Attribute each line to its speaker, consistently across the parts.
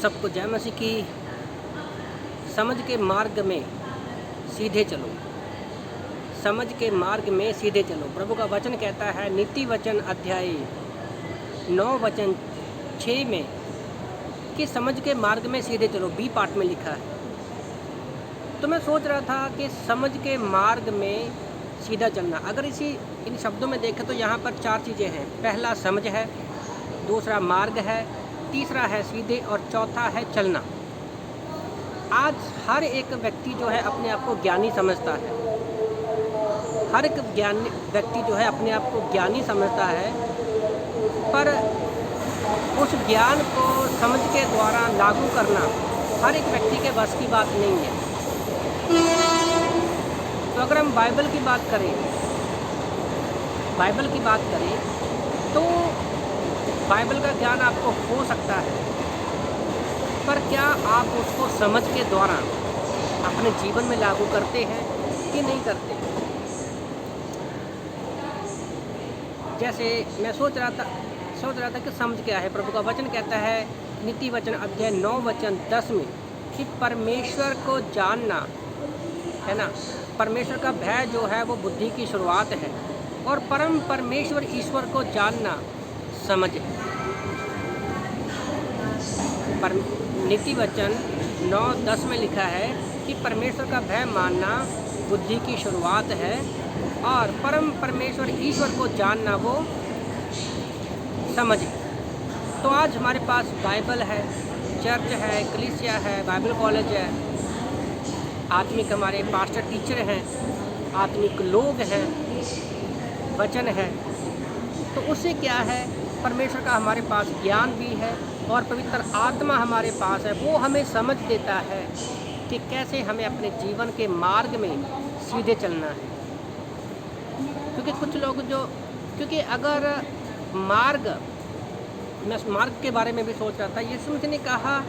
Speaker 1: सबको जय मसीह की। समझ के मार्ग में सीधे चलो, समझ के मार्ग में सीधे चलो। प्रभु का वचन कहता है नीति वचन अध्याय 9 वचन 6 में कि समझ के मार्ग में सीधे चलो। बी पार्ट में लिखा है। तो मैं सोच रहा था कि समझ के मार्ग में सीधा चलना, अगर इन शब्दों में देखें तो यहाँ पर 4 चीज़ें हैं। पहला समझ है, दूसरा मार्ग है, तीसरा है सीधे और चौथा है चलना। आज हर एक व्यक्ति जो है अपने आप को ज्ञानी समझता है। हर एक व्यक्ति जो है अपने आप को ज्ञानी समझता है, पर उस ज्ञान को समझ के द्वारा लागू करना हर एक व्यक्ति के बस की बात नहीं है। तो अगर हम बाइबल की बात करें तो बाइबल का ज्ञान आपको हो सकता है, पर क्या आप उसको समझ के द्वारा अपने जीवन में लागू करते हैं कि नहीं करते? जैसे मैं सोच रहा था कि समझ क्या है। प्रभु का वचन कहता है नीति वचन अध्याय 9 वचन 10 में कि परमेश्वर को जानना है ना, परमेश्वर का भय जो है वो बुद्धि की शुरुआत है, और परम परमेश्वर ईश्वर को जानना समझ है। पर नीति वचन 9:10 में लिखा है कि परमेश्वर का भय मानना बुद्धि की शुरुआत है, और परम परमेश्वर ईश्वर को जानना वो समझ है। तो आज हमारे पास बाइबल है, चर्च है, कलीसिया है, बाइबल कॉलेज है, आत्मिक हमारे पास्टर टीचर हैं, आत्मिक लोग हैं, वचन है। तो उससे क्या है, परमेश्वर का हमारे पास ज्ञान भी है और पवित्र आत्मा हमारे पास है। वो हमें समझ देता है कि कैसे हमें अपने जीवन के मार्ग में सीधे चलना है। क्योंकि कुछ लोग क्योंकि अगर मैं उस मार्ग के बारे में भी सोच रहा था। यीशु मसीह ने कहा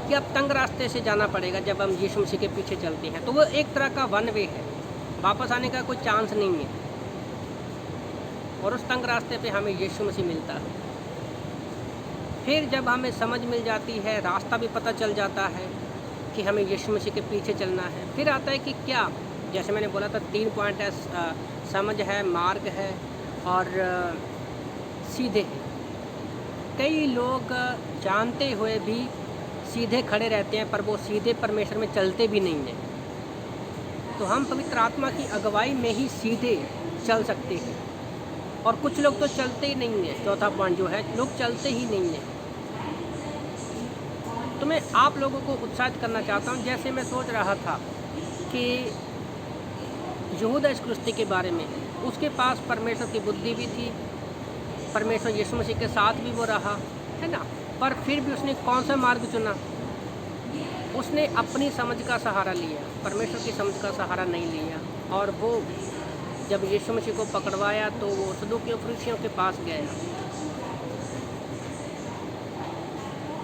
Speaker 1: कि अब तंग रास्ते से जाना पड़ेगा। जब हम यीशु मसीह के पीछे चलते हैं तो वो एक तरह का वन वे है, वापस आने का कोई चांस नहीं है। और उस तंग रास्ते पे हमें यीशु मसीह मिलता है। फिर जब हमें समझ मिल जाती है, रास्ता भी पता चल जाता है कि हमें यीशु मसीह के पीछे चलना है, फिर आता है कि क्या, जैसे मैंने बोला था 3 पॉइंट है, समझ है, मार्ग है और सीधे है। कई लोग जानते हुए भी सीधे खड़े रहते हैं, पर वो सीधे परमेश्वर में चलते भी नहीं हैं। तो हम पवित्र आत्मा की अगुवाई में ही सीधे चल सकते हैं, और कुछ लोग तो चलते ही नहीं हैं। चौथा पॉइंट जो है, लोग चलते ही नहीं हैं। तो मैं आप लोगों को उत्साहित करना चाहता हूँ। जैसे मैं सोच रहा था कि यहूदा इस्करियोती के बारे में, उसके पास परमेश्वर की बुद्धि भी थी, परमेश्वर यीशु मसीह के साथ भी वो रहा, है ना, पर फिर भी उसने कौन सा मार्ग चुना? उसने अपनी समझ का सहारा लिया, परमेश्वर की समझ का सहारा नहीं लिया। और वो जब यीशु मसीह को पकड़वाया तो वो सदूकियों फरीसियों के पास गया।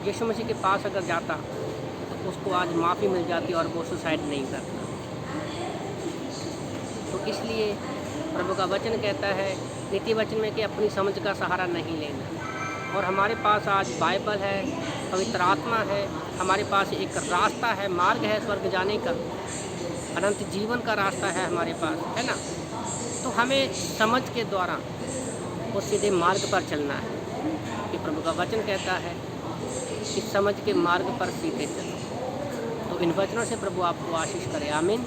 Speaker 1: यीशु मसीह के पास अगर जाता तो उसको आज माफ़ी मिल जाती और वो सुसाइड नहीं करता। तो इसलिए प्रभु का वचन कहता है नीति वचन में कि अपनी समझ का सहारा नहीं लेना। और हमारे पास आज बाइबल है, पवित्र आत्मा है, हमारे पास एक रास्ता है, मार्ग है स्वर्ग जाने का, अनंत जीवन का रास्ता है हमारे पास, है ना। तो हमें समझ के द्वारा वो सीधे मार्ग पर चलना है, कि प्रभु का वचन कहता है कि समझ के मार्ग पर सीधे चलो। तो इन वचनों से प्रभु आपको आशीष करे। आमीन।